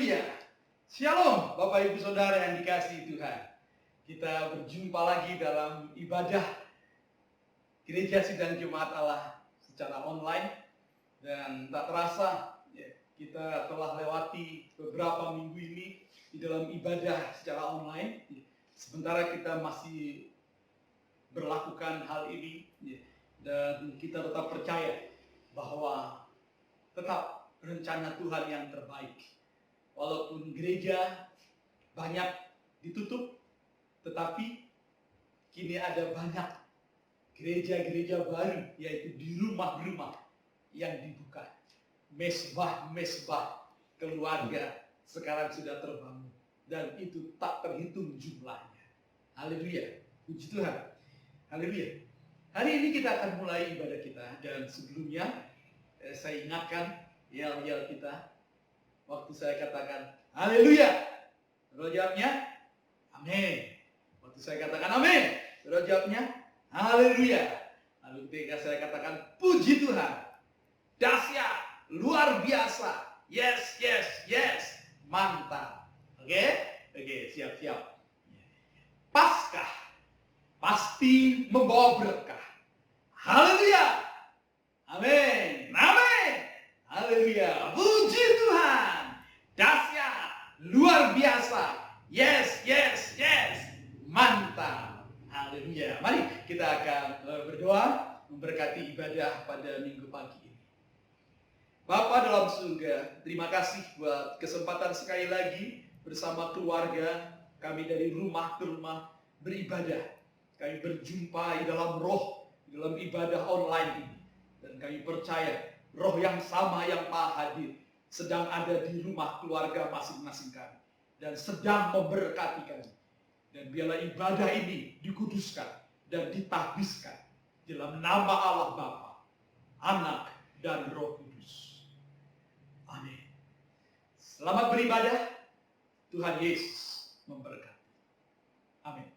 Haleluya. Shalom Bapak Ibu Saudara yang dikasihi Tuhan. Kita berjumpa lagi dalam ibadah Gereja Sidang Jemaat Allah secara online. Dan tak terasa kita telah lewati beberapa minggu ini di dalam ibadah secara online. Sementara kita masih berlakukan hal ini dan kita tetap percaya bahwa tetap rencana Tuhan yang terbaik. Walaupun gereja banyak ditutup, tetapi kini ada banyak gereja-gereja baru, yaitu di rumah-rumah yang dibuka. Mesbah-mesbah keluarga sekarang sudah terbangun, dan itu tak terhitung jumlahnya. Haleluya, puji Tuhan. Haleluya. Hari ini kita akan mulai ibadah kita, dan sebelumnya saya ingatkan yel-yel kita waktu saya katakan haleluya. Saudara jawabnya amin. Waktu saya katakan amin, saudara jawabnya haleluya. Lalu ketika saya katakan puji Tuhan, dahsyat, luar biasa, yes, yes, yes, mantap. Oke, siap-siap. Paskah pasti membawa berkah. Haleluya. Amin. Amin. Haleluya. Puji Tuhan. Dahsyat, luar biasa. Yes, yes, yes. Mantap. Haleluya. Mari kita akan berdoa memberkati ibadah pada minggu pagi ini. Bapa dalam surga, terima kasih buat kesempatan sekali lagi bersama keluarga kami dari rumah ke rumah beribadah. Kami berjumpa di dalam roh, di dalam ibadah online ini. Dan kami percaya roh yang sama yang maha hadir sedang ada di rumah keluarga masing-masing kami. Dan sedang memberkati kami. Dan biarlah ibadah ini dikuduskan dan ditahbiskan dalam nama Allah Bapa, Anak, dan Roh Kudus. Amin. Selamat beribadah. Tuhan Yesus memberkati. Amin.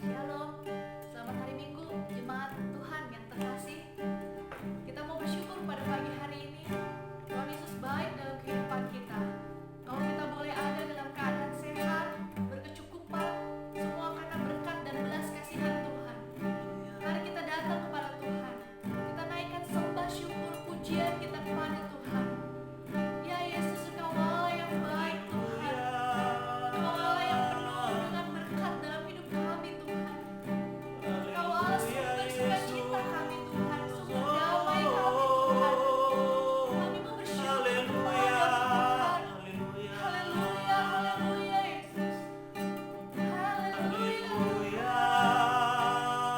Shalom, selamat hari Minggu, jemaat Tuhan yang terkasih. Kita mau bersyukur pada pagi hari ini. Tuhan Yesus baik dalam kehidupan kita. Kalau kita boleh ada dalam keadaan sehat, berkecukupan, semua karena berkat dan belas kasihan Tuhan. Mari kita datang kepada Tuhan. Kita naikkan sembah syukur pujian kita kepada Tuhan. Ya Yesus, Engkau Allah yang baik Tuhan. Engkau Allah yang penuh dengan berkat dalam hidup kami Tuhan. Engkau Allah sumber sukacita kami Tuhan, sumber damai kami Tuhan. Kami mau bersyukur kepada Tuhan. Haleluya, haleluya Yesus. Haleluya.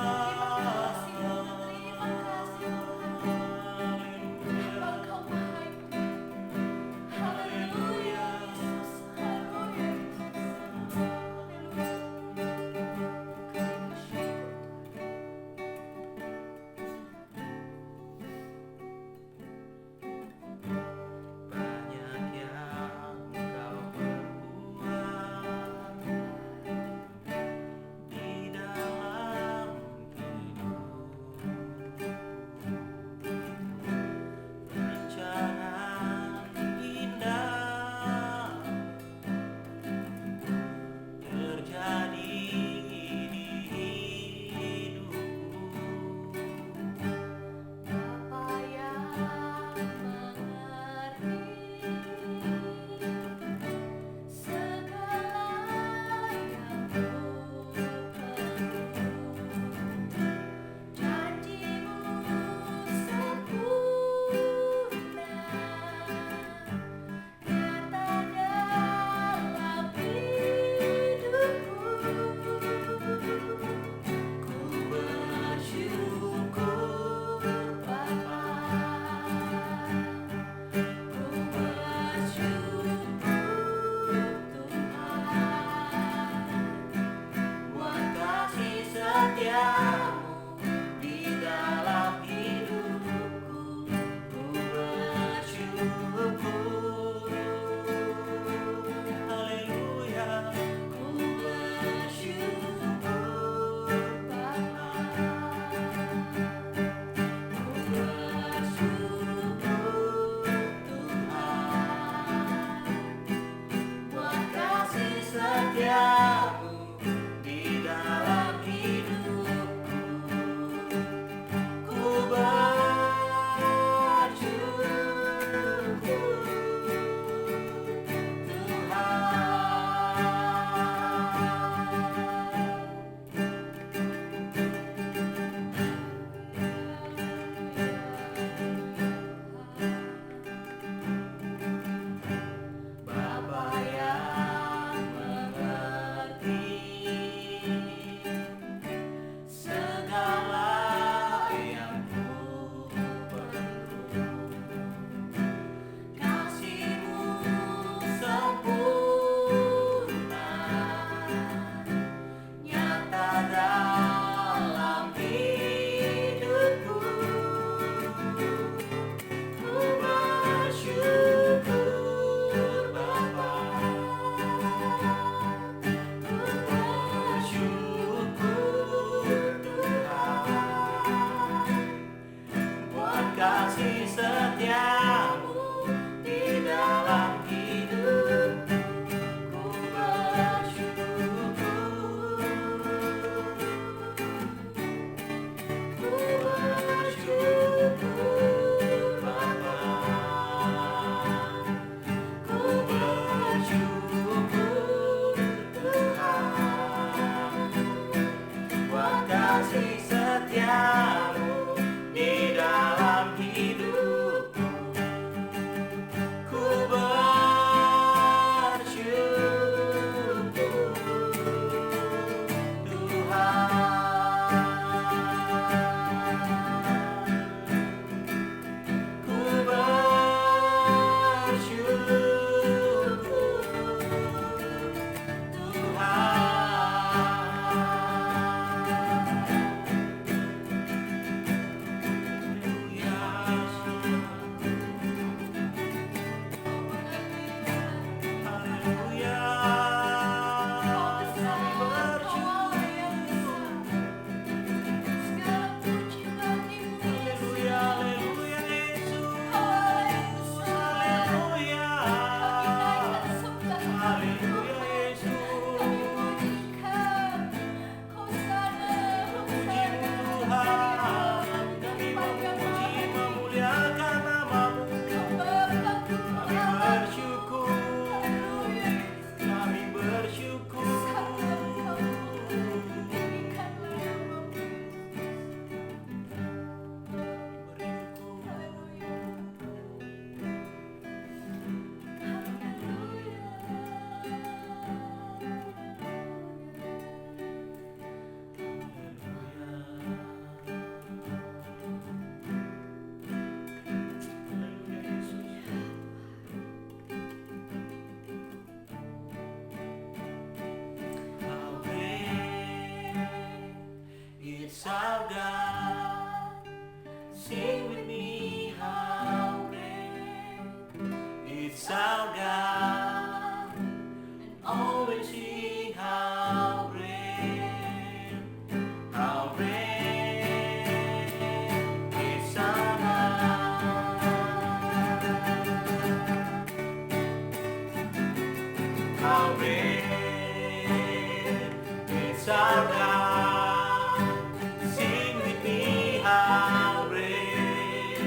Terima kasih Tuhan, terima kasih Tuhan. Kenapa Engkau baik It's our God, and always sing how great, how great is our God. How great is our God. Sing with me, how great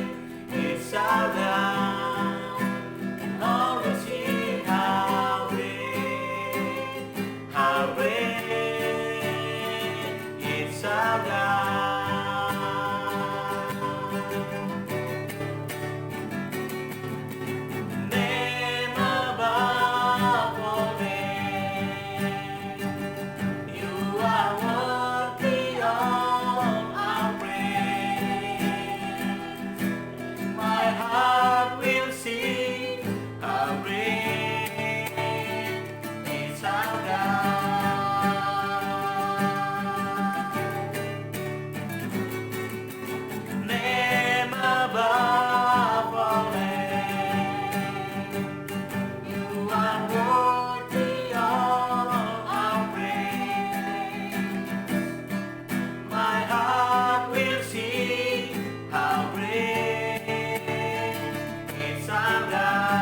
is our God. And always sing how great is our God. Name above all names, you are worthy of our praise. My heart will sing how great is our God. Name above all names, you are worthy of our praise. My heart will sing how great is our God.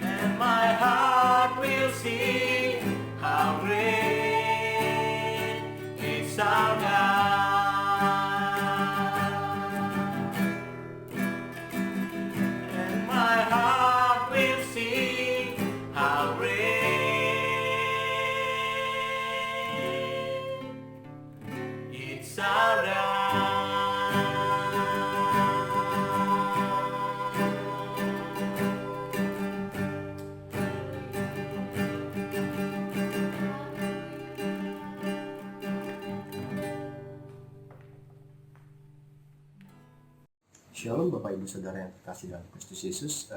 And my heart will sing how great is our God. And my heart will sing how great it's our God. Shalom Bapak Ibu Saudara yang terkasih dalam Kristus Yesus.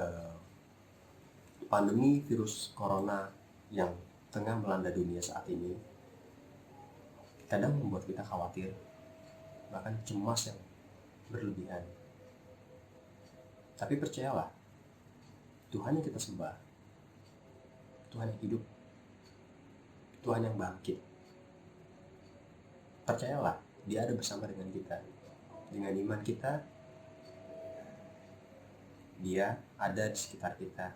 Pandemi virus Corona yang tengah melanda dunia saat ini kadang membuat kita khawatir, bahkan cemas yang berlebihan. Tapi percayalah, Tuhan yang kita sembah, Tuhan yang hidup, Tuhan yang bangkit. Percayalah, Dia ada bersama dengan kita. Dengan iman kita, Dia ada di sekitar kita.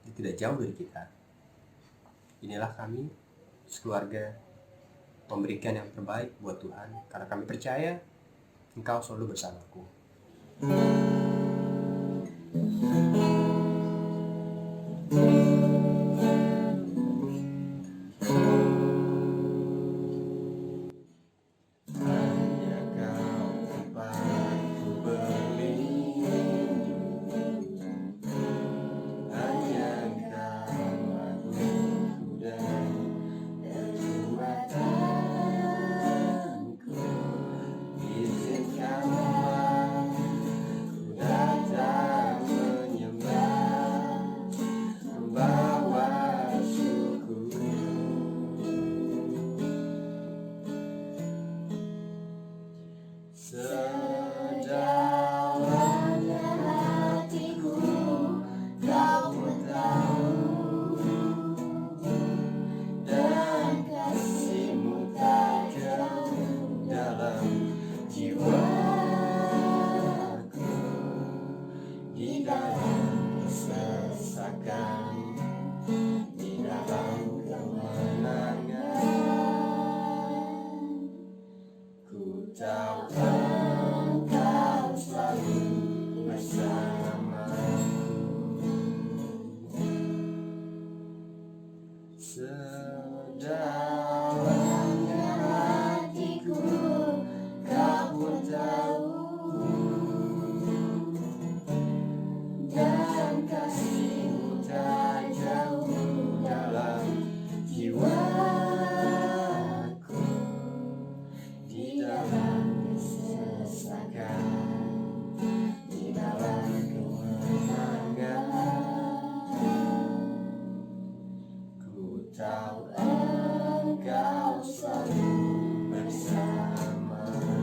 Dia tidak jauh dari kita. Inilah kami, sekeluarga, memberikan yang terbaik buat Tuhan, karena kami percaya Engkau selalu bersamaku. Hanya Kau tempatku berlindung, hanya Engkau agungku dan kekuatanku. Izinkanlah ku datang menyembah, membawa syukur. Sedalamnya hatiku, Kau pun tahu, dan kasih-Mu tak jauh dalam jiwaku. Di dalam kesesakan, di dalam kemenangan, ku tahu Engkau selalu bersamaku. Sedalamnya hatiku, Kau pun tahu, dan kasih-Mu tak jauh dalam jiwaku. Di dalam kesesakan, di dalam kemenangan, ku tahu Engkau selalu bersamaku.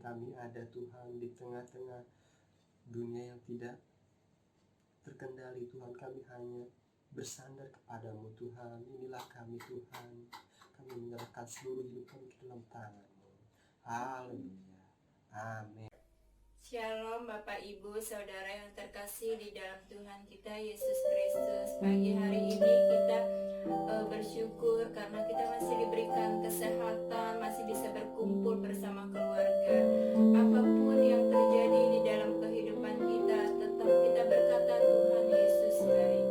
kami ada Tuhan di tengah-tengah dunia yang tidak terkendali Tuhan. Kami hanya bersandar kepadamu Tuhan. Inilah kami Tuhan. Kami menyerahkan seluruh hidup kami ke dalam tangan-Mu. Haleluya. Amin. Shalom Bapak Ibu Saudara yang terkasih di dalam Tuhan kita Yesus Kristus. Pagi hari ini kita bersyukur karena kita masih diberikan kesehatan, masih bisa berkumpul bersama keluarga. Apapun yang terjadi di dalam kehidupan kita, tetap kita berkata Tuhan Yesus baik.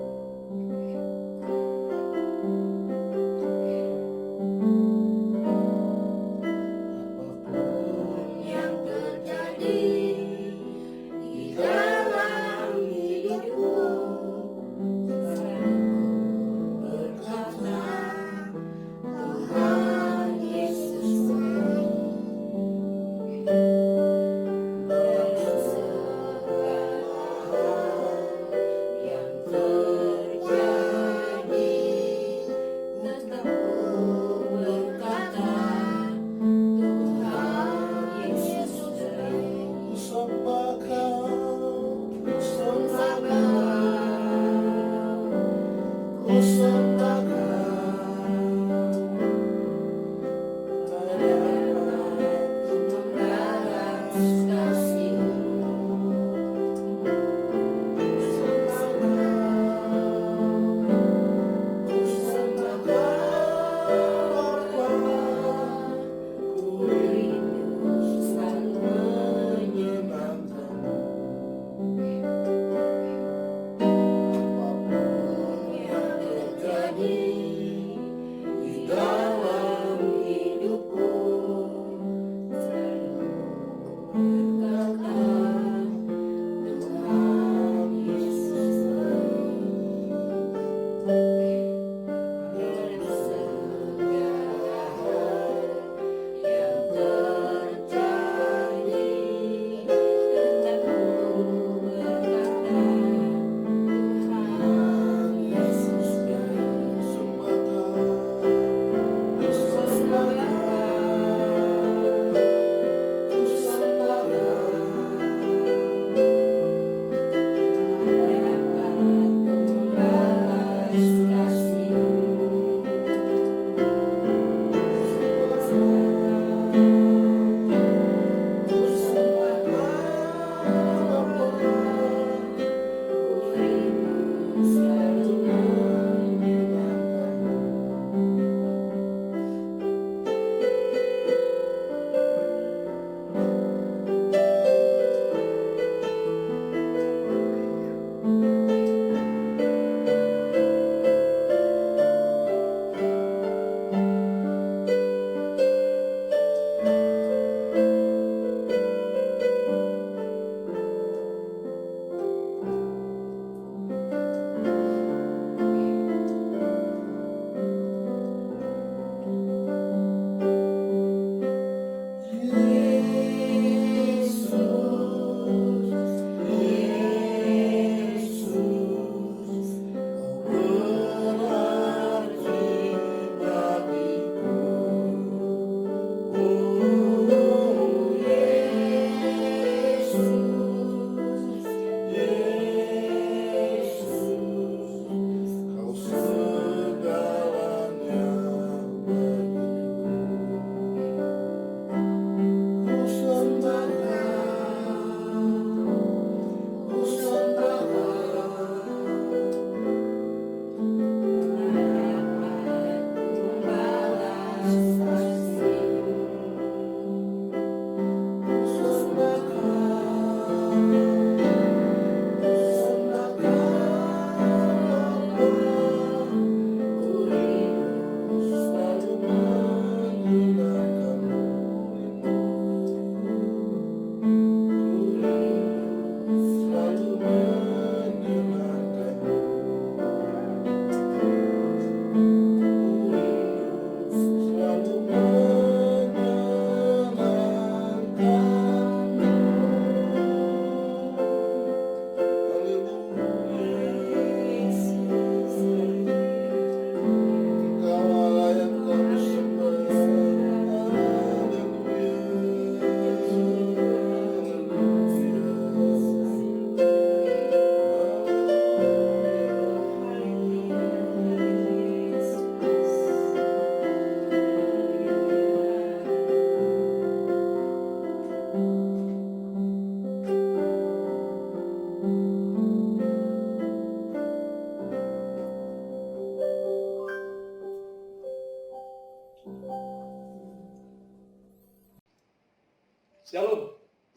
Yesus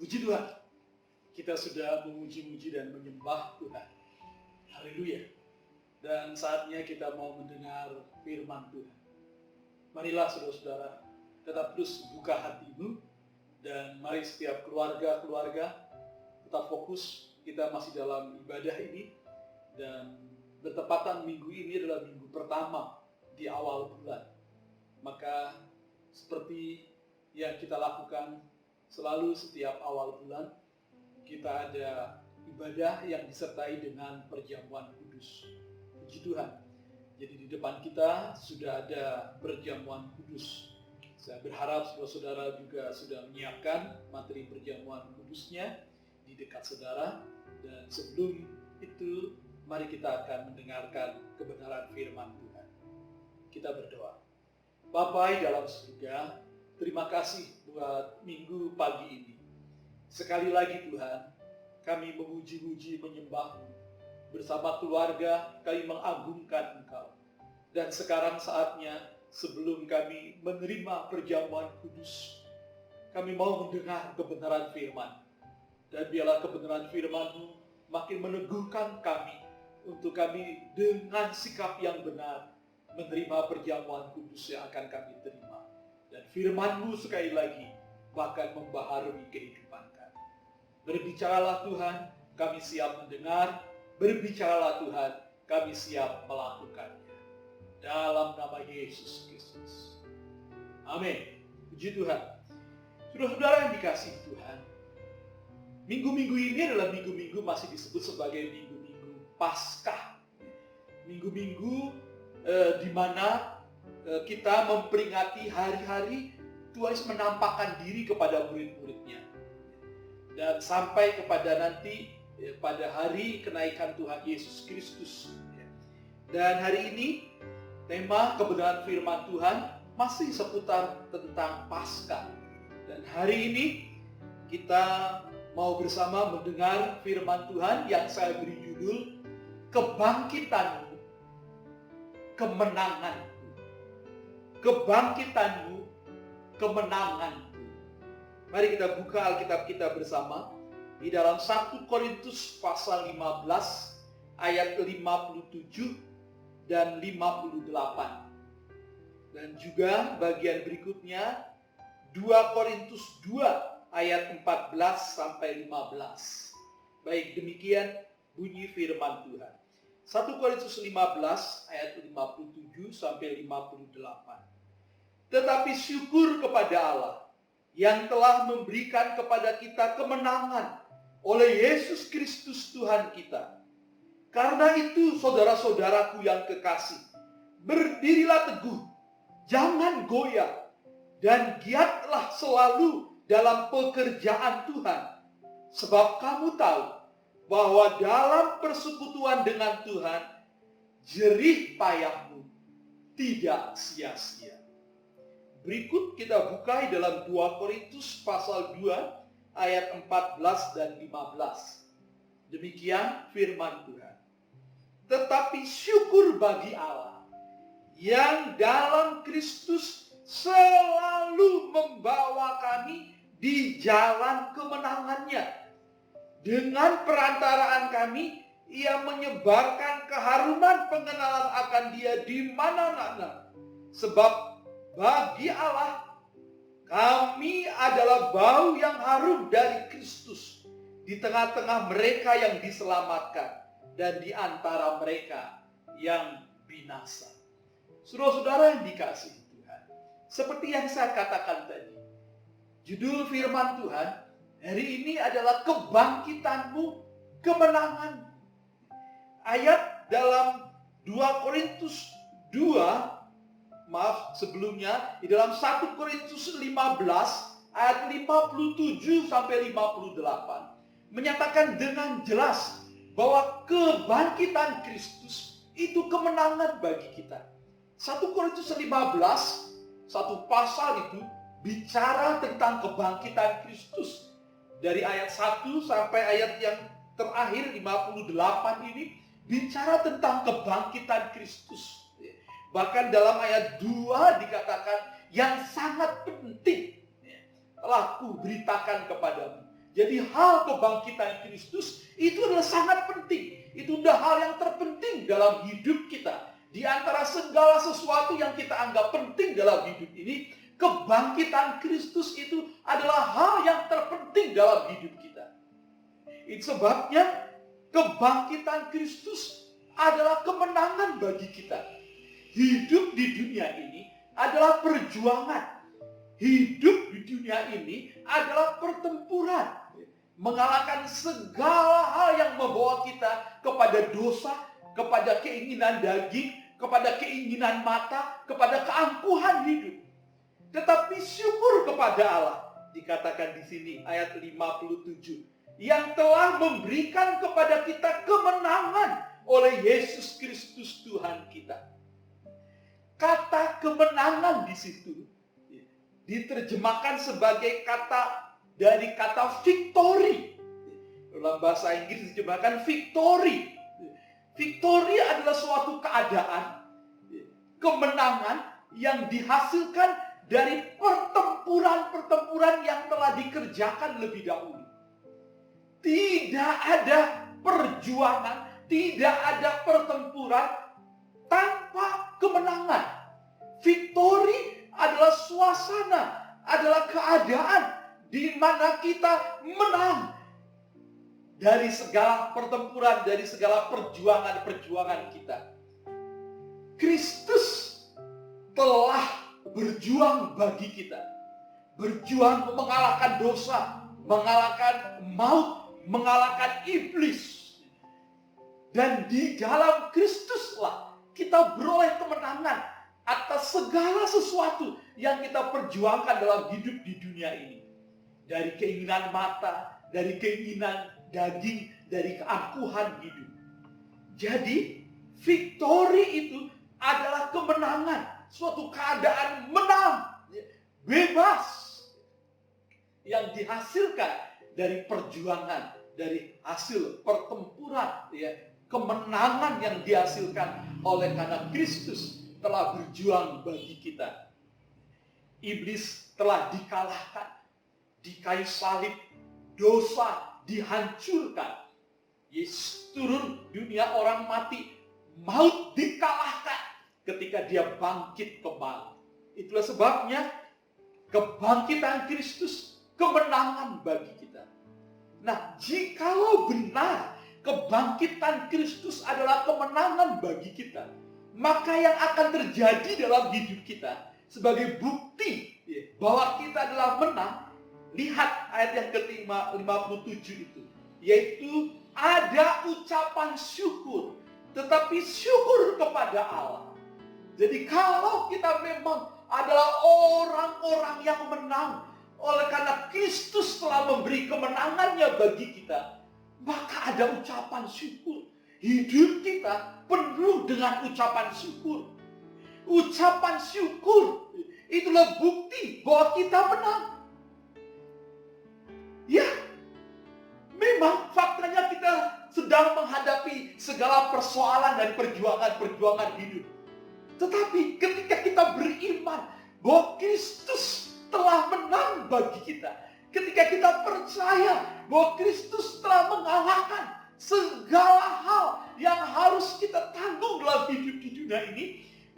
Puji Tuhan, kita sudah memuji-muji dan menyembah Tuhan. Haleluya. Dan saatnya kita mau mendengar firman Tuhan. Marilah saudara-saudara, tetap terus buka hatimu. Dan mari setiap keluarga-keluarga tetap fokus. Kita masih dalam ibadah ini. Dan bertepatan minggu ini adalah minggu pertama di awal bulan. Maka seperti yang kita lakukan selalu setiap awal bulan, kita ada ibadah yang disertai dengan perjamuan kudus. Puji Tuhan. Jadi di depan kita sudah ada perjamuan kudus. Saya berharap saudara-saudara juga sudah menyiapkan materi perjamuan kudusnya di dekat saudara. Dan sebelum itu, mari kita akan mendengarkan kebenaran firman Tuhan. Kita berdoa. Bapa dalam surga, terima kasih buat minggu pagi ini. Sekali lagi Tuhan, kami memuji-muji menyembah-Mu. Bersama keluarga kami mengagungkan Engkau. Dan sekarang saatnya sebelum kami menerima perjamuan kudus, kami mau mendengar kebenaran firman. Dan biarlah kebenaran firman-Mu makin meneguhkan kami untuk kami dengan sikap yang benar menerima perjamuan kudus yang akan kami terima. Dan firman-Mu sekali lagi bahkan membaharui kehidupan kami. Berbicaralah Tuhan, kami siap mendengar. Berbicaralah Tuhan, kami siap melakukannya. Dalam nama Yesus Kristus. Amin. Puji Tuhan. Saudara-saudara yang dikasihi Tuhan, minggu-minggu ini adalah minggu-minggu masih disebut sebagai minggu-minggu Paskah. Minggu-minggu di mana kita memperingati hari-hari Tuhan Yesus menampakkan diri kepada murid-muridnya. Dan sampai kepada nanti pada hari kenaikan Tuhan Yesus Kristus. Dan hari ini tema kebenaran firman Tuhan masih seputar tentang Paskah. Dan hari ini kita mau bersama mendengar firman Tuhan yang saya beri judul Kebangkitanmu, Kemenanganmu. Kebangkitanmu, kemenanganmu. Mari kita buka Alkitab kita bersama di dalam 1 Korintus pasal 15 ayat 57 dan 58. Dan juga bagian berikutnya 2 Korintus 2 ayat 14 sampai 15. Baik, demikian bunyi firman Tuhan. 1 Korintus 15 ayat 57 sampai 58. Tetapi syukur kepada Allah yang telah memberikan kepada kita kemenangan oleh Yesus Kristus Tuhan kita. Karena itu saudara-saudaraku yang kekasih, berdirilah teguh, jangan goyah, dan giatlah selalu dalam pekerjaan Tuhan. Sebab kamu tahu bahwa dalam persekutuan dengan Tuhan, jerih payahmu tidak sia-sia. Berikut kita buka dalam 2 Korintus pasal 2 ayat 14 dan 15. Demikian firman Tuhan. Tetapi syukur bagi Allah yang dalam Kristus selalu membawa kami di jalan kemenangannya. Dengan perantaraan kami, ia menyebarkan keharuman pengenalan akan Dia di mana-mana. Sebab bagi Allah, kami adalah bau yang harum dari Kristus di tengah-tengah mereka yang diselamatkan dan di antara mereka yang binasa. Saudara-saudara yang dikasihi Tuhan, seperti yang saya katakan tadi, judul firman Tuhan hari ini adalah kebangkitanmu, kemenangan. Ayat dalam 2 Korintus 2, sebelumnya di dalam 1 Korintus 15 ayat 57 sampai 58 menyatakan dengan jelas bahwa kebangkitan Kristus itu kemenangan bagi kita. 1 Korintus 15, satu pasal itu bicara tentang kebangkitan Kristus. Dari ayat 1 sampai ayat yang terakhir 58 ini bicara tentang kebangkitan Kristus. Bahkan dalam ayat 2 dikatakan yang sangat penting telah ku beritakan kepadamu. Jadi hal kebangkitan Kristus itu adalah sangat penting. Itu adalah hal yang terpenting dalam hidup kita. Di antara segala sesuatu yang kita anggap penting dalam hidup ini, kebangkitan Kristus itu adalah hal yang terpenting dalam hidup kita. Itu sebabnya kebangkitan Kristus adalah kemenangan bagi kita. Hidup di dunia ini adalah perjuangan. Hidup di dunia ini adalah pertempuran. Mengalahkan segala hal yang membawa kita kepada dosa, kepada keinginan daging, kepada keinginan mata, kepada keangkuhan hidup. Tetapi syukur kepada Allah, dikatakan di sini ayat 57, yang telah memberikan kepada kita kemenangan oleh Yesus Kristus Tuhan kita. Kata kemenangan di situ diterjemahkan sebagai kata dari kata victory. Dalam bahasa Inggris diterjemahkan victory. Victory adalah suatu keadaan, kemenangan yang dihasilkan dari pertempuran-pertempuran yang telah dikerjakan lebih dahulu. Tidak ada perjuangan, tidak ada pertempuran tanpa kemenangan. Victory adalah suasana, adalah keadaan di mana kita menang dari segala pertempuran, dari segala perjuangan-perjuangan kita. Kristus telah berjuang bagi kita. Berjuang mengalahkan dosa, mengalahkan maut, mengalahkan iblis. Dan di dalam Kristuslah kita beroleh kemenangan atas segala sesuatu yang kita perjuangkan dalam hidup di dunia ini. Dari keinginan mata, dari keinginan daging, dari keangkuhan hidup. Jadi, victory itu adalah kemenangan, suatu keadaan menang, bebas, yang dihasilkan dari perjuangan, dari hasil pertempuran, kemenangan yang dihasilkan oleh karena Kristus telah berjuang bagi kita. Iblis telah dikalahkan di kayu salib, dosa dihancurkan. Yesus turun, dunia orang mati, maut dikalahkan ketika dia bangkit kembali. Itulah sebabnya kebangkitan Kristus kemenangan bagi kita. Nah, jikalau benar kebangkitan Kristus adalah kemenangan bagi kita, maka yang akan terjadi dalam hidup kita sebagai bukti bahwa kita adalah menang, lihat ayat yang ke-57 itu, yaitu ada ucapan syukur, tetapi syukur kepada Allah. Jadi kalau kita memang adalah orang-orang yang menang oleh karena Kristus telah memberi kemenangannya bagi kita, maka ada ucapan syukur. Hidup kita penuh dengan ucapan syukur. Ucapan syukur itulah bukti bahwa kita menang. Ya, memang faktanya kita sedang menghadapi segala persoalan dan perjuangan-perjuangan hidup. Tetapi ketika kita beriman bahwa Kristus telah menang bagi kita, ketika kita percaya bahwa Kristus telah mengalahkan segala hal yang harus kita tanggung dalam hidup di dunia ini,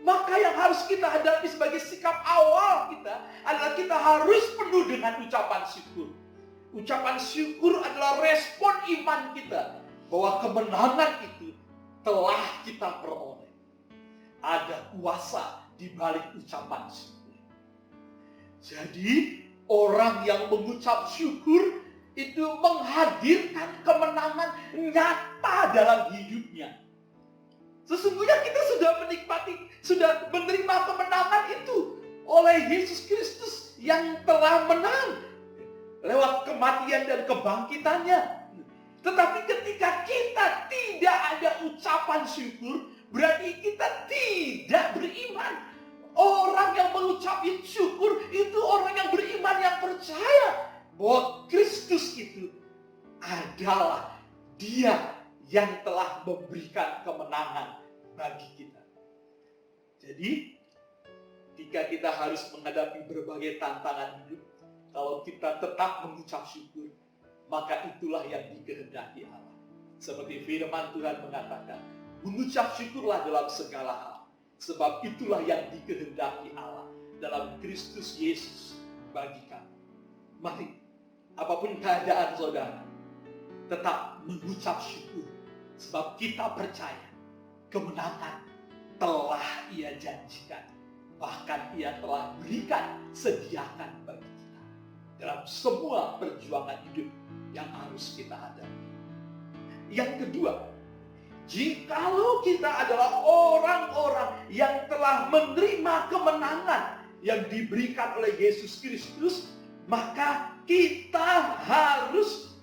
maka yang harus kita hadapi sebagai sikap awal kita adalah kita harus penuh dengan ucapan syukur. Ucapan syukur adalah respon iman kita bahwa kemenangan itu telah kita peroleh. Ada kuasa di balik ucapan syukur. Jadi orang yang mengucap syukur itu menghadirkan kemenangan nyata dalam hidupnya. Sesungguhnya kita sudah menerima kemenangan itu oleh Yesus Kristus yang telah menang lewat kematian dan kebangkitannya. Tetapi ketika kita tidak ada ucapan syukur, berarti kita tidak beriman. Orang yang mengucap syukur itu orang yang beriman, yang percaya bahwa Kristus itu adalah Dia yang telah memberikan kemenangan bagi kita. Jadi, ketika kita harus menghadapi berbagai tantangan hidup, kalau kita tetap mengucap syukur, maka itulah yang dikehendaki Allah. Seperti firman Tuhan mengatakan, mengucap syukurlah dalam segala hal, sebab itulah yang dikehendaki Allah dalam Kristus Yesus bagi kamu. Mari, apapun keadaan saudara, tetap mengucap syukur, sebab kita percaya kemenangan telah Ia janjikan, bahkan Ia telah berikan, sediakan bagi kita dalam semua perjuangan hidup yang harus kita hadapi. Yang kedua, jikalau kita adalah orang-orang yang telah menerima kemenangan yang diberikan oleh Yesus Kristus, maka kita harus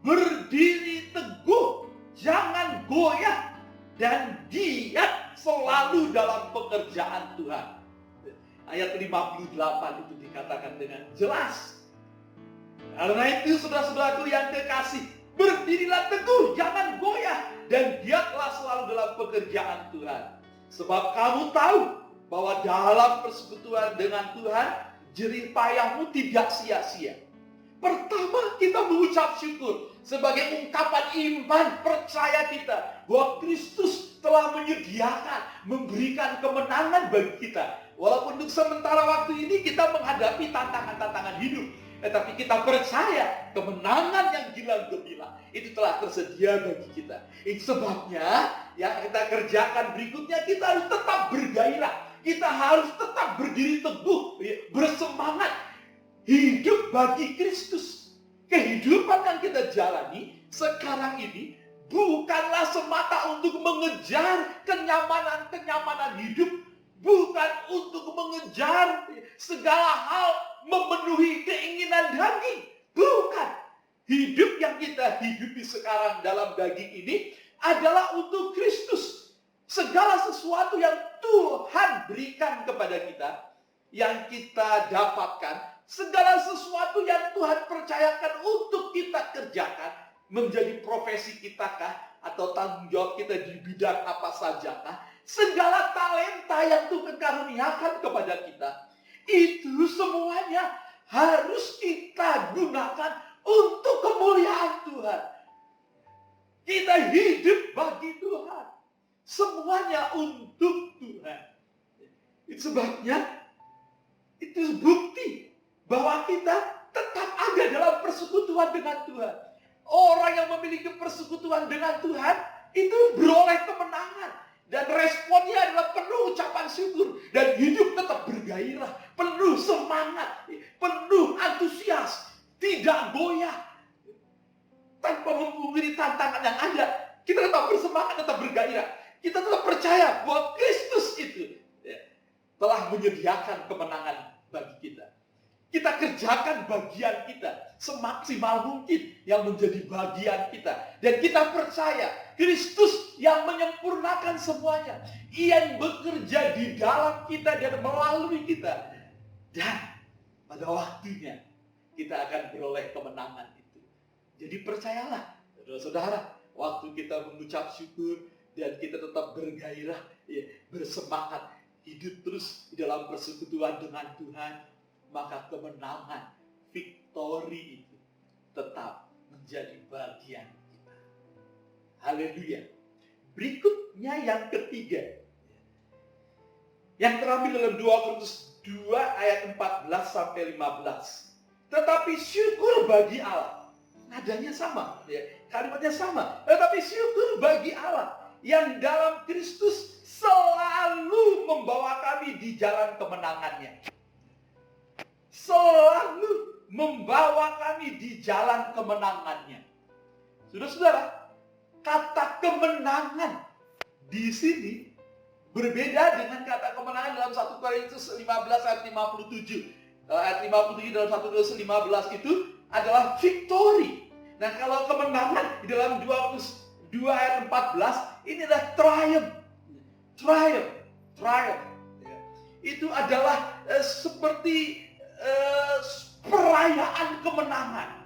berdiri teguh, jangan goyah, dan giat selalu dalam pekerjaan Tuhan. Ayat 58 itu dikatakan dengan jelas. Karena itu saudara-saudaraku yang kekasih, berdirilah teguh, jangan goyah, dan giatlah selalu dalam pekerjaan Tuhan. Sebab kamu tahu bahwa dalam persekutuan dengan Tuhan, jerih payahmu tidak sia-sia. Pertama, kita mengucap syukur sebagai ungkapan iman percaya kita bahwa Kristus telah menyediakan, memberikan kemenangan bagi kita. Walaupun untuk sementara waktu ini kita menghadapi tantangan-tantangan hidup, tetapi kita percaya kemenangan yang gila-gemilang itu telah tersedia bagi kita. Itu sebabnya yang kita kerjakan berikutnya, kita harus tetap bergairah. Kita harus tetap berdiri teguh, bersemangat, hidup bagi Kristus. Kehidupan yang kita jalani sekarang ini bukanlah semata untuk mengejar kenyamanan-kenyamanan hidup, bukan untuk mengejar segala hal memenuhi keinginan daging. Bukan. Hidup yang kita hidupi sekarang dalam daging ini adalah untuk Kristus. Segala sesuatu yang Tuhan berikan kepada kita, yang kita dapatkan, segala sesuatu yang Tuhan percayakan untuk kita kerjakan, menjadi profesi kita kah, atau tanggung jawab kita di bidang apa sajakah, segala talenta yang Tuhan karuniakan kepada kita, itu semuanya harus kita gunakan untuk kemuliaan Tuhan. Kita hidup bagi Tuhan. Semuanya untuk Tuhan. Itu sebabnya, itu bukti bahwa kita tetap ada dalam persekutuan dengan Tuhan. Orang yang memiliki persekutuan dengan Tuhan itu beroleh kemenangan. Dan responnya adalah penuh ucapan syukur. Dan hidup tetap bergairah, penuh semangat, penuh antusias, tidak goyah. Tanpa memungkiri tantangan yang ada, kita tetap bersemangat, tetap bergairah. Kita tetap percaya bahwa Kristus itu telah menyediakan kemenangan bagi kita. Kita kerjakan bagian kita semaksimal mungkin yang menjadi bagian kita. Dan kita percaya Kristus yang menyempurnakan semuanya. Ia yang bekerja di dalam kita dan melalui kita. Dan pada waktunya kita akan beroleh kemenangan itu. Jadi percayalah, saudara-saudara, waktu kita mengucap syukur dan kita tetap bergairah, bersemangat, hidup terus di dalam persekutuan dengan Tuhan, maka kemenangan, victory itu tetap menjadi bagian kita. Haleluya. Berikutnya yang ketiga, yang terambil dalam 2 Korintus 2 ayat 14 sampai 15. Tetapi syukur bagi Allah. Nadanya sama, kalimatnya sama. Tetapi syukur bagi Allah yang dalam Kristus selalu membawa kami di jalan kemenangannya. Selalu membawa kami di jalan kemenangannya. Saudara-saudara, kata kemenangan di sini berbeda dengan kata kemenangan dalam 1 Korintus 15 ayat 57. Ayat 57 dalam 1 Korintus 15 itu adalah victory. Nah, kalau kemenangan di dalam 2 Korintus 2 ayat 14 ini adalah triumph. Itu adalah seperti perayaan kemenangan.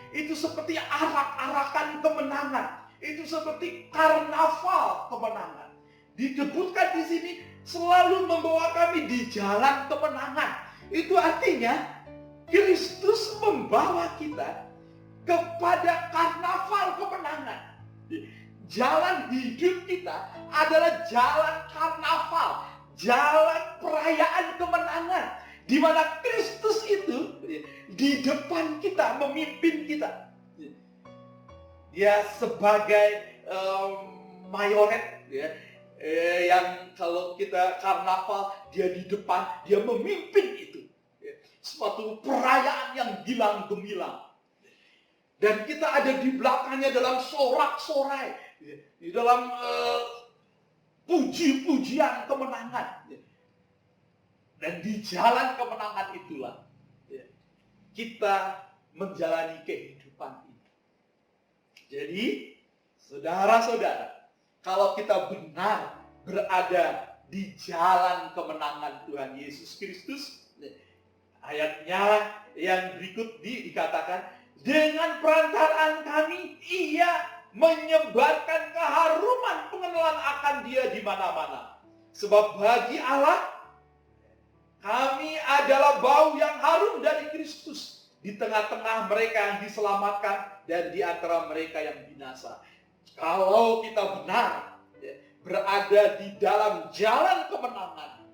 Itu seperti arak-arakan kemenangan. Itu seperti karnaval kemenangan. Disebutkan di sini selalu membawa kami di jalan kemenangan. Itu artinya Kristus membawa kita kepada karnaval kemenangan. Jalan hidup kita adalah jalan karnaval, jalan perayaan kemenangan, di mana Kristus itu di depan kita, memimpin kita. Dia sebagai mayoret, ya, yang kalau kita karnaval, dia di depan, dia memimpin itu. Suatu perayaan yang gilang gemilang. Dan kita ada di belakangnya dalam sorak-sorai, di dalam puji-pujian kemenangan. Dan di jalan kemenangan itulah kita menjalani kehidupan ini. Jadi, saudara-saudara, kalau kita benar berada di jalan kemenangan Tuhan Yesus Kristus, ayatnya yang berikut dikatakan, dengan perantaraan kami, ia menyebarkan keharuman pengenalan akan dia di mana-mana. Sebab bagi Allah, kami adalah bau yang harum dari Kristus di tengah-tengah mereka yang diselamatkan dan di antara mereka yang binasa. Kalau kita benar berada di dalam jalan kemenangan,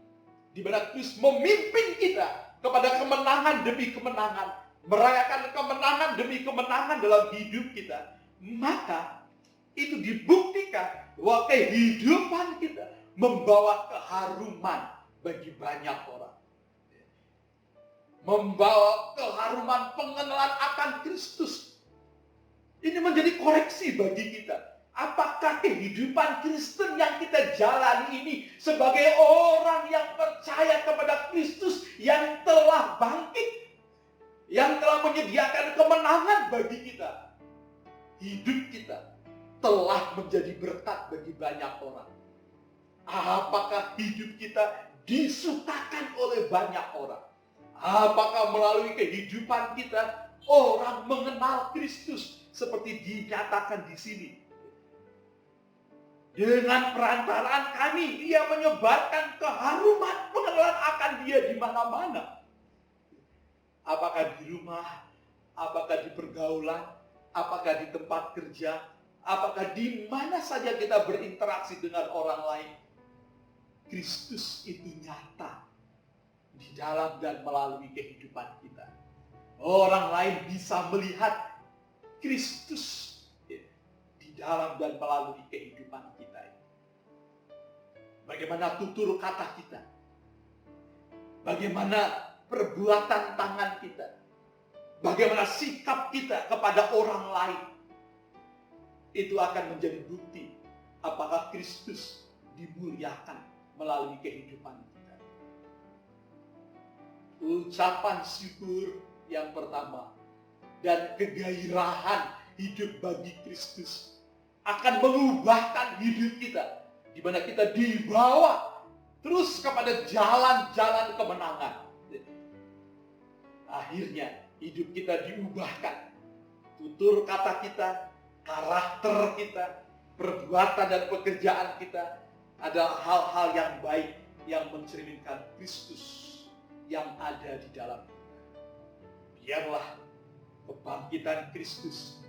di mana Kristus memimpin kita kepada kemenangan demi kemenangan, merayakan kemenangan demi kemenangan dalam hidup kita, maka itu dibuktikan bahwa kehidupan kita membawa keharuman bagi banyak orang. Membawa keharuman pengenalan akan Kristus. Ini menjadi koreksi bagi kita. Apakah kehidupan Kristen yang kita jalani ini sebagai orang yang percaya kepada Kristus yang telah bangkit, yang telah menyediakan kemenangan bagi kita, hidup kita telah menjadi berkat bagi banyak orang? Apakah hidup kita disukakan oleh banyak orang? Apakah melalui kehidupan kita orang mengenal Kristus seperti dinyatakan di sini? Dengan perantaraan kami, Dia menyebarkan keharuman pengenalan akan Dia di mana-mana. Apakah di rumah, apakah di pergaulan, apakah di tempat kerja, apakah di mana saja kita berinteraksi dengan orang lain, Kristus itu nyata di dalam dan melalui kehidupan kita. Orang lain bisa melihat Kristus di dalam dan melalui kehidupan kita. Bagaimana tutur kata kita, bagaimana perbuatan tangan kita, bagaimana sikap kita kepada orang lain, itu akan menjadi bukti apakah Kristus dimuliakan melalui kehidupan kita. Ucapan syukur yang pertama dan kegairahan hidup bagi Kristus akan mengubahkan hidup kita, di mana kita dibawa terus kepada jalan-jalan kemenangan. Akhirnya hidup kita diubahkan. Tutur kata kita, karakter kita, perbuatan dan pekerjaan kita adalah hal-hal yang baik yang mencerminkan Kristus yang ada di dalam kita. Biarlah kebangkitan Kristus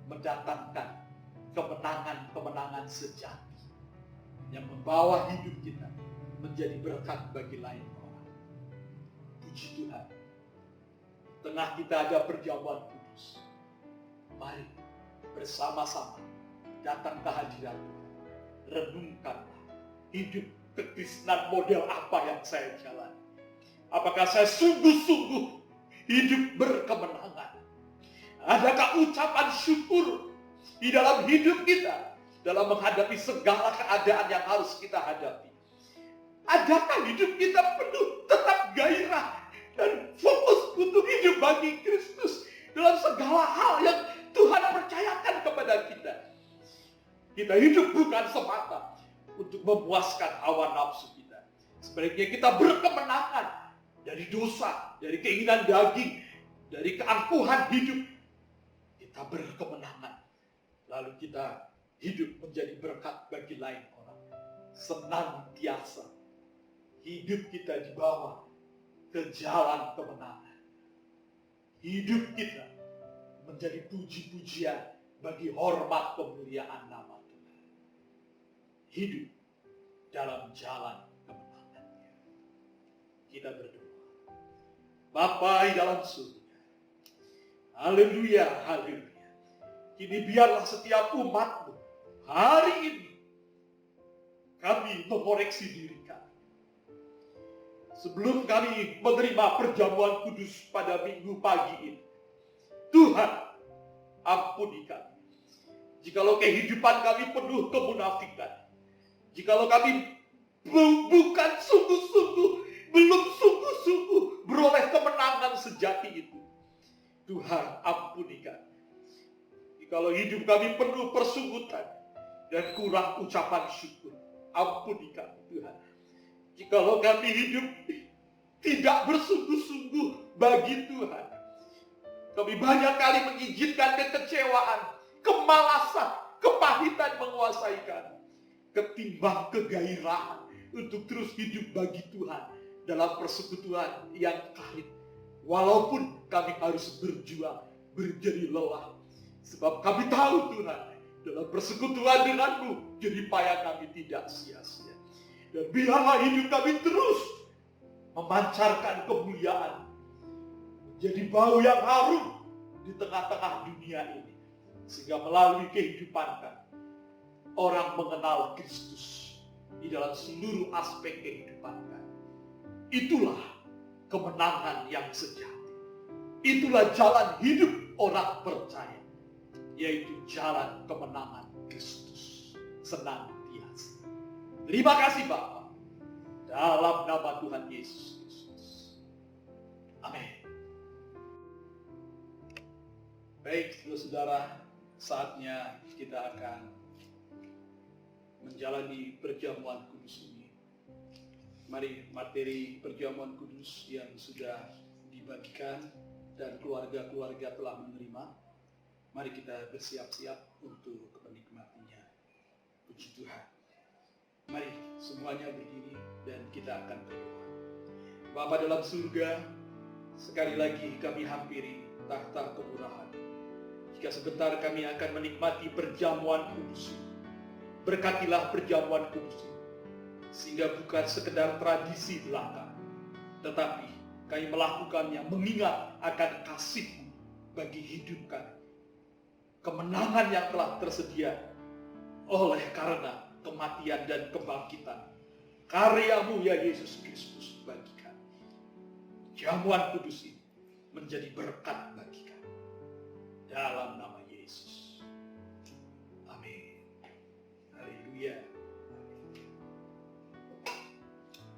mendatangkan kemenangan-kemenangan sejati yang membawa hidup kita menjadi berkat bagi lain orang. Puji Tuhan. Tengah kita ada perjamuan kudus. Mari bersama-sama datang ke hadirat Tuhan. Renungkanlah hidup kekristenan model apa yang saya jalani. Apakah saya sungguh-sungguh hidup berkemenangan? Adakah ucapan syukur di dalam hidup kita dalam menghadapi segala keadaan yang harus kita hadapi? Adakah hidup kita penuh tetap gairah dan fokus untuk hidup bagi Kristus dalam segala hal yang Tuhan percayakan kepada kita? Kita hidup bukan semata untuk memuaskan hawa nafsu kita. Sebaliknya kita berkemenangan dari dosa, dari keinginan daging, dari keangkuhan hidup. Kita berkemenangan. Lalu kita hidup menjadi berkat bagi lain orang. Senantiasa hidup kita dibawa ke jalan kemenangan. Hidup kita menjadi puji-pujian bagi hormat kemuliaan nama Tuhan. Hidup dalam jalan kemenangannya. Kita berdoa. Bapa di dalam surga. Haleluya, haleluya. Kini biarlah setiap umat-Mu hari ini kami mengoreksi diri kami. Sebelum kami menerima perjamuan kudus pada minggu pagi ini, Tuhan, ampuni kami. Jikalau kehidupan kami penuh kemunafikan, jikalau kami bukan sungguh-sungguh, belum sungguh-sungguh beroleh kemenangan sejati itu, Tuhan, ampuni kami. Jikalau hidup kami penuh persungguhan dan kurang ucapan syukur, ampuni kami, Tuhan. Jikalau kami hidup tidak bersungguh-sungguh bagi Tuhan, kami banyak kali mengizinkan kekecewaan, kemalasan, kepahitan menguasai kami, ketimbang kegairahan untuk terus hidup bagi Tuhan dalam persekutuan yang kahit. Walaupun kami harus berjuang, berjadi lelah, sebab kami tahu Tuhan, dalam persekutuan dengan-Mu, jerih payah kami tidak sia-sia. Dan biarlah hidup kami terus memancarkan kemuliaan, menjadi bau yang harum di tengah-tengah dunia ini, sehingga melalui kehidupan kami, orang mengenal Kristus di dalam seluruh aspek kehidupan kami. Itulah kemenangan yang sejati. Itulah jalan hidup orang percaya, yaitu jalan kemenangan Kristus senantiasa. Terima kasih Bapa, dalam nama Tuhan Yesus Kristus. Amin. Baik, saudara, saatnya kita akan menjalani perjamuan kudus ini. Mari materi perjamuan kudus yang sudah dibagikan dan keluarga-keluarga telah menerima, mari kita bersiap-siap untuk menikmatinya. Puji Tuhan. Mari semuanya berdiri dan kita akan berdoa. Bapa dalam surga, sekali lagi kami hampiri tahta kemurahan. Jika sebentar kami akan menikmati perjamuan kudus ini, berkatilah perjamuan kudus ini, sehingga bukan sekedar tradisi belaka, tetapi kami melakukannya mengingat akan kasih-Mu bagi hidup kami. Kemenangan yang telah tersedia oleh karena kematian dan kebangkitan karya-Mu ya Yesus Kristus bagi kami. Jamuan kudus ini menjadi berkat bagi kami. Dalam nama Yesus. Amin. Haleluya. Puji Tuhan.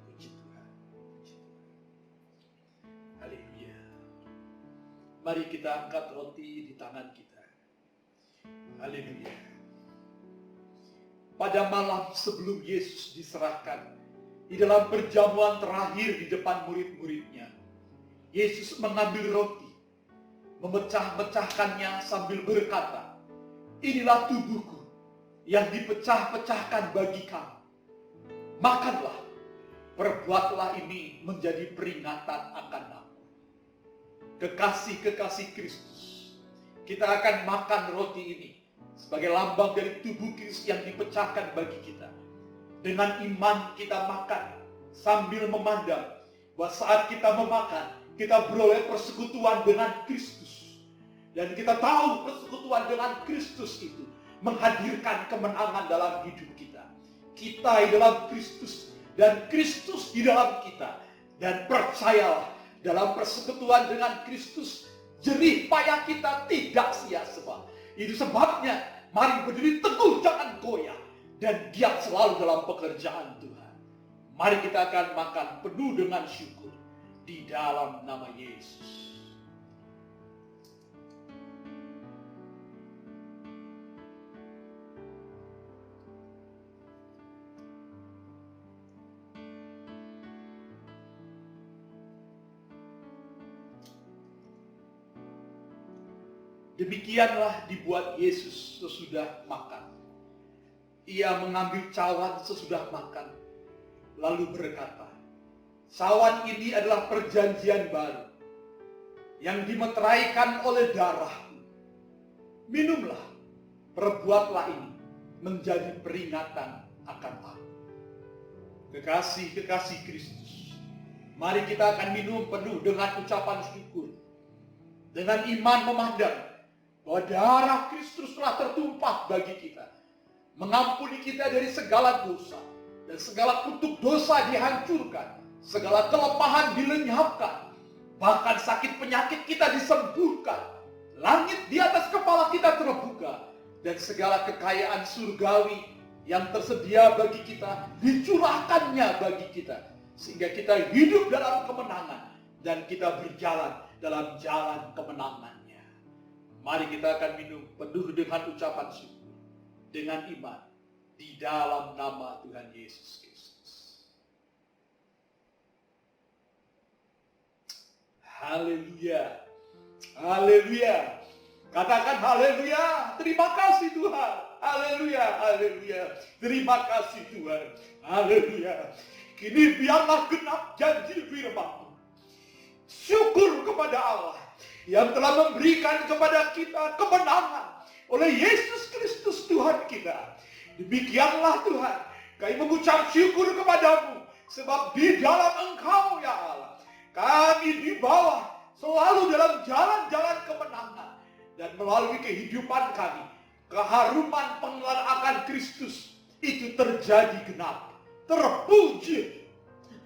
Puji Tuhan. Haleluya. Mari kita angkat roti di tangan kita. Haleluya. Pada malam sebelum Yesus diserahkan, di dalam perjamuan terakhir di depan murid-muridnya, Yesus mengambil roti, memecah-mecahkannya sambil berkata, "Inilah tubuhku yang dipecah-pecahkan bagi kamu. Makanlah, perbuatlah ini menjadi peringatan akan aku." Kekasih-kekasih Kristus, kita akan makan roti ini sebagai lambang dari tubuh Kristus yang dipecahkan bagi kita. Dengan iman kita makan sambil memandang bahwa saat kita memakan, kita beroleh persekutuan dengan Kristus. Dan kita tahu persekutuan dengan Kristus itu menghadirkan kemenangan dalam hidup kita. Kita di dalam Kristus dan Kristus di dalam kita. Dan percayalah, dalam persekutuan dengan Kristus, jerih payah kita tidak sia-sia. Itu sebabnya mari berdiri teguh, jangan goyah, dan giat selalu dalam pekerjaan Tuhan. Mari kita akan makan penuh dengan syukur di dalam nama Yesus. Demikianlah dibuat Yesus sesudah makan. Ia mengambil cawan sesudah makan, lalu berkata, "Cawan ini adalah perjanjian baru, yang dimeteraikan oleh darahku. minumlah, perbuatlah ini menjadi peringatan akan aku. Kekasih-kekasih Kristus, mari kita akan minum penuh dengan ucapan syukur, dengan iman memandang bahwa darah Kristus telah tertumpah bagi kita, mengampuni kita dari segala dosa, dan segala kutuk dosa dihancurkan, segala kelemahan dilenyapkan, bahkan sakit penyakit kita disembuhkan, langit di atas kepala kita terbuka, dan segala kekayaan surgawi yang tersedia bagi kita dicurahkannya bagi kita, sehingga kita hidup dalam kemenangan dan kita berjalan dalam jalan kemenangannya. Mari kita akan minum penuh dengan ucapan syukur, dengan iman, di dalam nama Tuhan Yesus Kristus. Haleluya, haleluya. Katakan haleluya, terima kasih Tuhan. Haleluya, haleluya. Terima kasih Tuhan. Haleluya. Kini biarlah genap janji firman-Mu. Syukur kepada Allah yang telah memberikan kepada kita kemenangan oleh Yesus Kristus Tuhan kita. Demikianlah Tuhan, kami mengucap syukur kepadamu, sebab di dalam Engkau ya Allah, kami dibawa selalu dalam jalan-jalan kemenangan. Dan melalui kehidupan kami, keharuman pengenalan akan Kristus itu terjadi genap. Terpuji,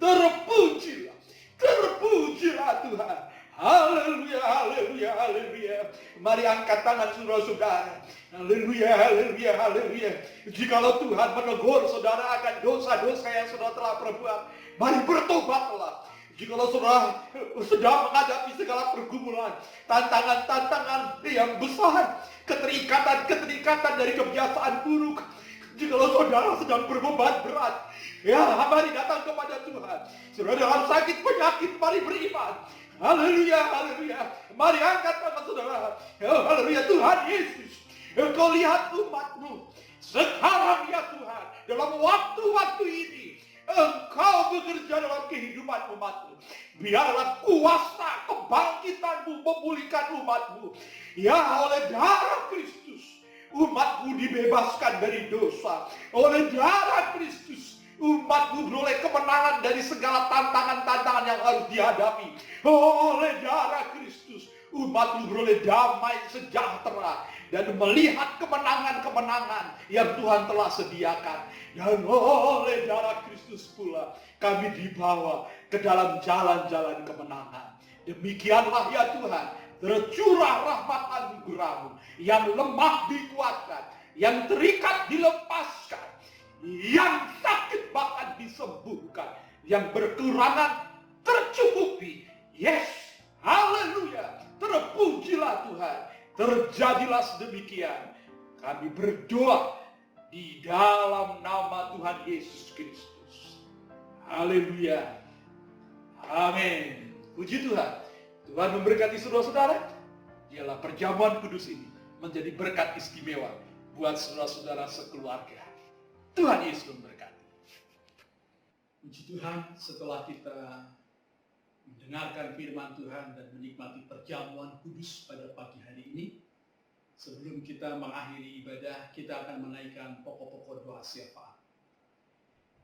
terpujilah, terpujilah Tuhan. Haleluya, haleluya, haleluya. Mari angkat tangan saudara-saudara. Haleluya, haleluya, haleluya. Jikalau Tuhan menegur saudara akan dosa-dosa yang saudara telah perbuat, mari bertobatlah. Jikalau saudara sedang menghadapi segala pergumulan, tantangan-tantangan yang besar, keterikatan-keterikatan dari kebiasaan buruk, jikalau saudara sedang berbeban berat, ya mari datang kepada Tuhan. Saudara dalam sakit penyakit, mari beriman. Haleluya, haleluya. Mari angkat tangan saudara. Haleluya, Tuhan Yesus, Engkau lihat umat-Mu sekarang ya Tuhan, dalam waktu-waktu ini Engkau bekerja dalam kehidupan umat-Mu. Biarlah kuasa kebangkitan-Mu memulihkan umat-Mu. Ya, oleh darah Kristus, umat-Mu dibebaskan dari dosa. Oleh darah Kristus, umat-Mu beroleh kemenangan dari segala tantangan-tantangan yang harus dihadapi. Oleh darah Kristus, umat-Mu beroleh damai sejahtera dan melihat kemenangan-kemenangan yang Tuhan telah sediakan. Dan oleh darah Kristus pula kami dibawa ke dalam jalan-jalan kemenangan. Demikianlah ya Tuhan, tercurah rahmat anugerah-Mu. Yang lemah dikuatkan, yang terikat dilepaskan, yang sakit bahkan disembuhkan, yang berkekurangan tercukupi. Yes, haleluya, terpujilah Tuhan. Terjadilah sedemikian. Kami berdoa di dalam nama Tuhan Yesus Kristus. Haleluya. Amin. Puji Tuhan. Tuhan memberkati saudara-saudara. Dialah perjamuan kudus ini menjadi berkat istimewa buat saudara-saudara sekeluarga. Tuhan Yesus memberkati. Puji Tuhan, setelah kita mendengarkan firman Tuhan dan menikmati perjamuan kudus pada pagi hari ini, sebelum kita mengakhiri ibadah, kita akan menaikkan pokok-pokok doa syafaat.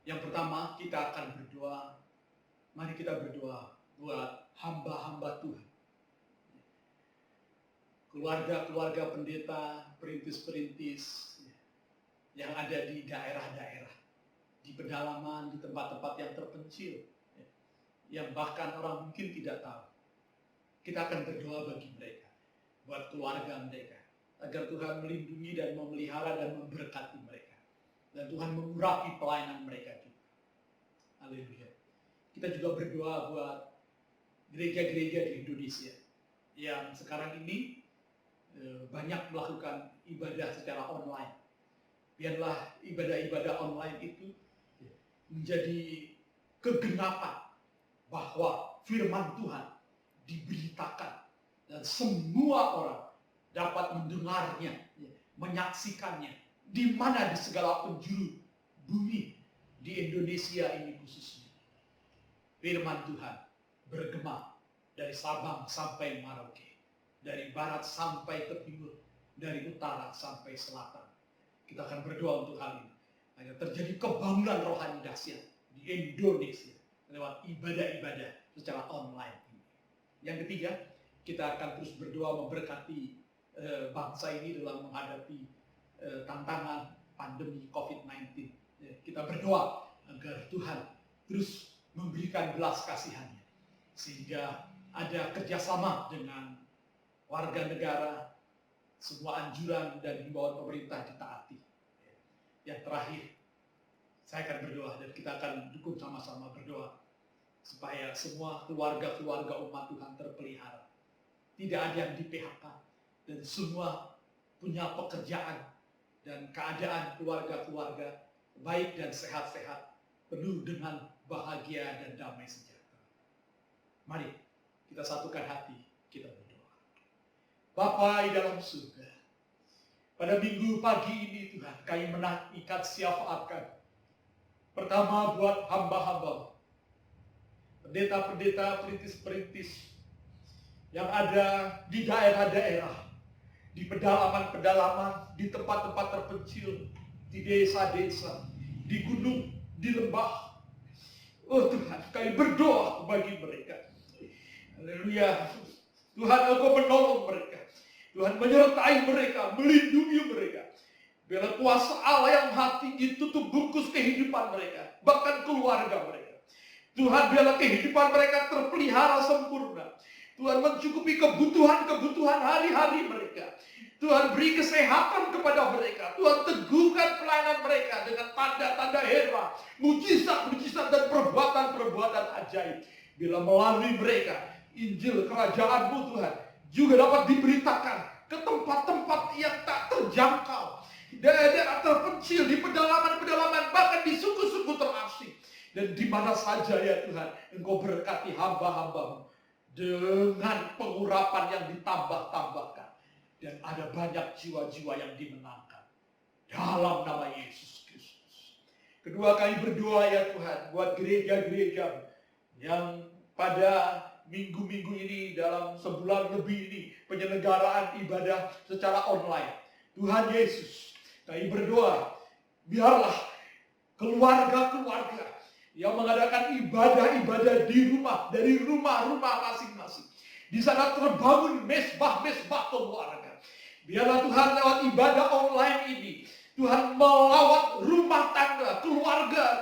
Yang pertama, kita akan berdoa. Mari kita berdoa buat hamba-hamba Tuhan. Keluarga-keluarga pendeta, perintis-perintis yang ada di daerah-daerah, di pedalaman, di tempat-tempat yang terpencil, yang bahkan orang mungkin tidak tahu. Kita akan berdoa bagi mereka, buat keluarga mereka, agar Tuhan melindungi dan memelihara dan memberkati mereka. Dan Tuhan mengurapi pelayanan mereka juga. Haleluya. Kita juga berdoa buat gereja-gereja di Indonesia yang sekarang ini banyak melakukan ibadah secara online. Biarlah ibadah-ibadah online itu menjadi kegenapan bahwa firman Tuhan diberitakan dan semua orang dapat mendengarnya, menyaksikannya di mana di segala penjuru bumi di Indonesia ini khususnya. Firman Tuhan bergema dari Sabang sampai Merauke, dari barat sampai ke timur, dari utara sampai selatan. Kita akan berdoa untuk hal ini. Agar terjadi kebangunan rohani dahsyat di Indonesia lewat ibadah-ibadah secara online ini. Yang ketiga, kita akan terus berdoa memberkati bangsa ini dalam menghadapi tantangan pandemi COVID-19. Kita berdoa agar Tuhan terus memberikan belas kasihannya, sehingga ada kerjasama dengan warga negara, semua anjuran dan himbauan pemerintah ditaati. Yang terakhir, saya akan berdoa dan kita akan dukung sama-sama berdoa supaya semua keluarga-keluarga umat Tuhan terpelihara. Tidak ada yang di PHK dan semua punya pekerjaan dan keadaan keluarga-keluarga baik dan sehat-sehat, penuh dengan bahagia dan damai sejahtera. Mari kita satukan hati, kita berdoa. Bapa di dalam surga, pada minggu pagi ini Tuhan, kami menaikkan syafaatkan. Pertama buat hamba-hamba, pendeta-pendeta, perintis-perintis yang ada di daerah-daerah, di pedalaman-pedalaman, di tempat-tempat terpencil, di desa-desa, di gunung, di lembah. Oh Tuhan, kami berdoa bagi mereka. Haleluya. Tuhan, Engkau menolong mereka. Tuhan menyertai mereka, melindungi mereka. Biarlah kuasa Allah yang hati itu tuh bungkus kehidupan mereka, bahkan keluarga mereka. Tuhan, biarlah kehidupan mereka terpelihara sempurna. Tuhan mencukupi kebutuhan-kebutuhan hari-hari mereka. Tuhan beri kesehatan kepada mereka. Tuhan teguhkan pelayanan mereka dengan tanda-tanda hebat, mujizat-mujizat dan perbuatan-perbuatan ajaib. Bila melalui mereka, Injil Kerajaan-Mu Tuhan juga dapat diberitakan ke tempat-tempat yang tak terjangkau, daerah terpencil, di pedalaman-pedalaman, bahkan di suku-suku terasing. Dan di mana saja ya Tuhan, Engkau berkati hamba-hamba-Mu dengan pengurapan yang ditambah-tambahkan. Dan ada banyak jiwa-jiwa yang dimenangkan dalam nama Yesus Kristus. Kedua, kami berdoa ya Tuhan buat gereja-gereja yang pada minggu-minggu ini, dalam sebulan lebih ini, penyelenggaraan ibadah secara online. Tuhan Yesus, kami berdoa, biarlah keluarga-keluarga yang mengadakan ibadah-ibadah di rumah, dari rumah-rumah masing-masing, di sana terbangun mesbah-mesbah keluarga. Biarlah Tuhan lewat ibadah online ini, Tuhan melawat rumah tangga, keluarga.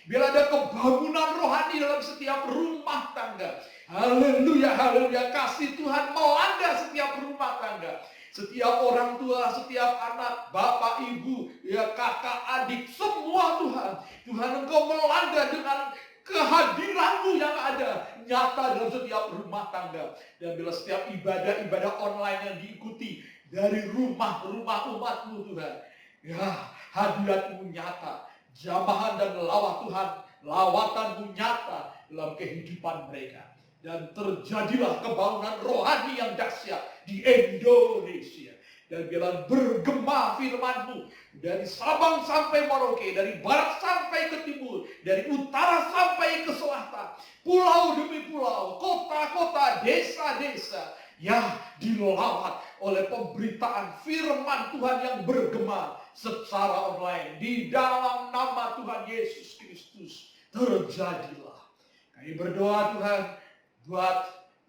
Biar ada kebangunan rohani dalam setiap rumah tangga. Haleluya, haleluya. Kasih Tuhan melanda setiap rumah tangga. Setiap orang tua, setiap anak, bapak, ibu, ya kakak, adik, semua Tuhan. Tuhan, Engkau melanda dengan kehadiran-Mu yang ada nyata dalam setiap rumah tangga. Dan bila setiap ibadah-ibadah online yang diikuti dari rumah-rumah umat-Mu Tuhan, ya hadirat-Mu nyata. Jamahan dan lawat Tuhan, lawatan-Mu nyata dalam kehidupan mereka. Dan terjadilah kebangunan rohani yang dahsyat di Indonesia. Dan biarlah bergema firman-Mu dari Sabang sampai Merauke, dari barat sampai ke timur, dari utara sampai ke selatan, pulau demi pulau, kota-kota, desa-desa, yang dilawat oleh pemberitaan firman Tuhan yang bergema secara online. Di dalam nama Tuhan Yesus Kristus terjadilah. Kami berdoa Tuhan buat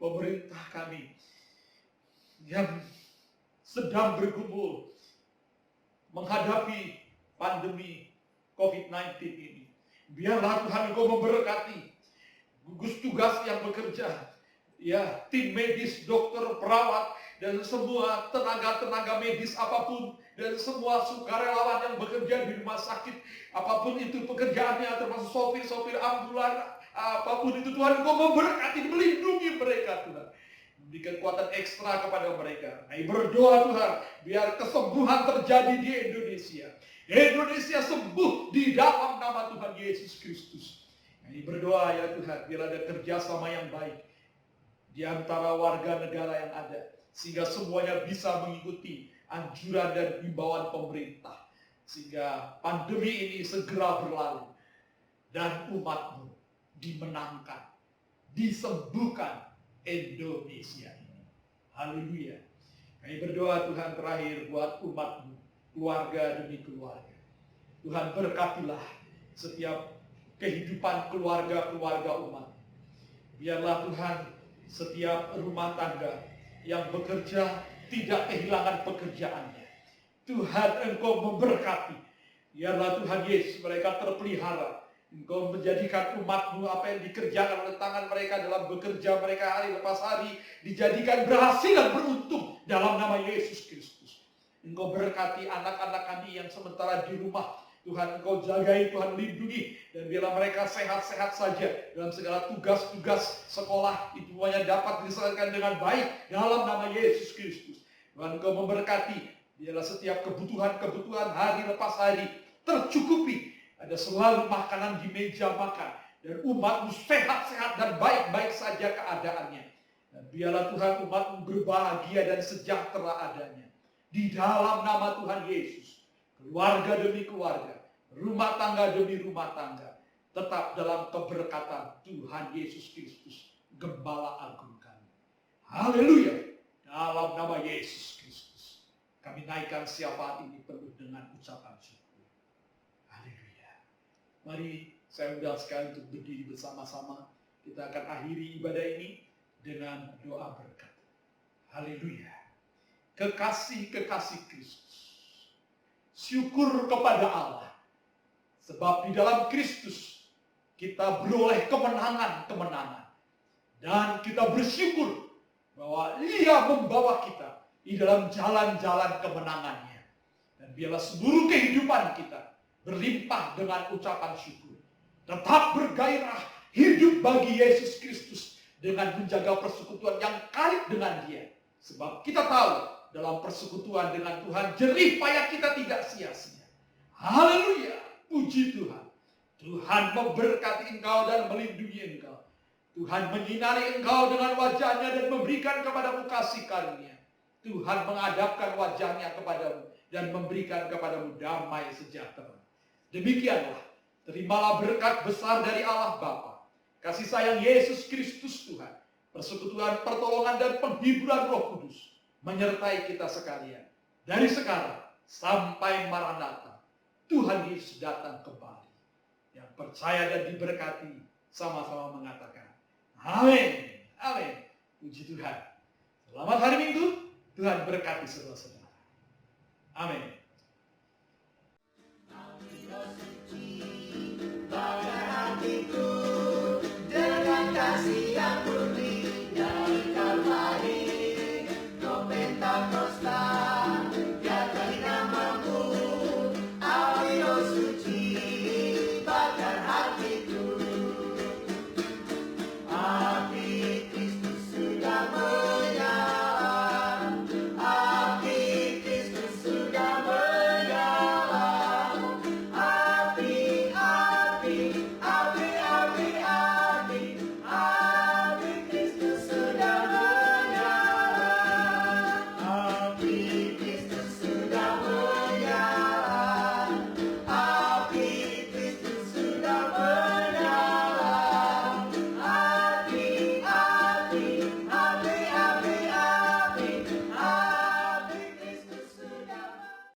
pemerintah kami yang sedang bergumul menghadapi pandemi COVID-19 ini. Biarlah Tuhan Engkau memberkati gugus tugas yang bekerja, ya, tim medis, dokter, perawat, dan semua tenaga-tenaga medis apapun, dan semua sukarelawan yang bekerja di rumah sakit, apapun itu pekerjaannya, termasuk sopir-sopir ambulan, apapun itu, Tuhan Engkau memberkati, melindungi mereka Tuhan. Berikan kekuatan ekstra kepada mereka. Kami berdoa Tuhan, biar kesembuhan terjadi di Indonesia. Indonesia sembuh di dalam nama Tuhan Yesus Kristus. Kami berdoa ya Tuhan, biar ada kerjasama yang baik di antara warga negara yang ada, sehingga semuanya bisa mengikuti anjuran dan himbauan pemerintah, sehingga pandemi ini segera berlalu dan umat-Mu dimenangkan, disembuhkan Indonesia ini. Haleluya. Kami berdoa Tuhan terakhir buat umat-Mu, keluarga demi keluarga. Tuhan berkatilah setiap kehidupan keluarga-keluarga umat. Biarlah Tuhan setiap rumah tangga yang bekerja tidak kehilangan pekerjaannya. Tuhan Engkau memberkati. Biarlah Tuhan Yesus mereka terpelihara. Engkau menjadikan umat-Mu apa yang dikerjakan oleh tangan mereka dalam bekerja mereka hari lepas hari dijadikan berhasil dan beruntung dalam nama Yesus Kristus. Engkau berkati anak-anak kami yang sementara di rumah. Tuhan Engkau jagai, Tuhan lindungi, dan biarlah mereka sehat-sehat saja dalam segala tugas-tugas sekolah itu semuanya dapat diselesaikan dengan baik dalam nama Yesus Kristus. Tuhan Engkau memberkati, biarlah setiap kebutuhan hari lepas hari tercukupi, ada selalu makanan di meja makan, dan umat-Mu sehat-sehat dan baik-baik saja keadaannya. Dan biarlah Tuhan umat-Mu berbahagia dan sejahtera adanya. Di dalam nama Tuhan Yesus. Keluarga demi keluarga, rumah tangga demi rumah tangga, tetap dalam keberkatan Tuhan Yesus Kristus, Gembala Agung kami. Haleluya! Dalam nama Yesus Kristus, kami naikkan syafaat ini penuh dengan ucapan syukur. Haleluya! Mari saya undang sekali untuk berdiri bersama-sama. Kita akan akhiri ibadah ini dengan doa berkat. Haleluya! Kekasih-kekasih Kristus, syukur kepada Allah. Sebab di dalam Kristus kita beroleh kemenangan-kemenangan. Dan kita bersyukur bahwa Ia membawa kita di dalam jalan-jalan kemenangannya. Dan biarlah seluruh kehidupan kita berlimpah dengan ucapan syukur. Tetap bergairah hidup bagi Yesus Kristus dengan menjaga persekutuan yang karib dengan Dia. Sebab kita tahu dalam persekutuan dengan Tuhan, jerih payah kita tidak sia-sia. Haleluya, puji Tuhan. Tuhan memberkati engkau dan melindungi engkau. Tuhan menyinari engkau dengan wajahnya dan memberikan kepadamu kasih karunia. Tuhan menghadapkan wajahnya kepadamu dan memberikan kepadamu damai sejahtera. Demikianlah, terimalah berkat besar dari Allah Bapa, kasih sayang Yesus Kristus Tuhan, persekutuan, pertolongan dan penghiburan Roh Kudus menyertai kita sekalian. Dari sekarang sampai Maranatha, Tuhan Yesus datang kembali. Yang percaya dan diberkati sama-sama mengatakan amin, amin. Puji Tuhan. Selamat hari Minggu. Tuhan berkati saudara-saudara. Amin. Pada hatiku dengan kasih yang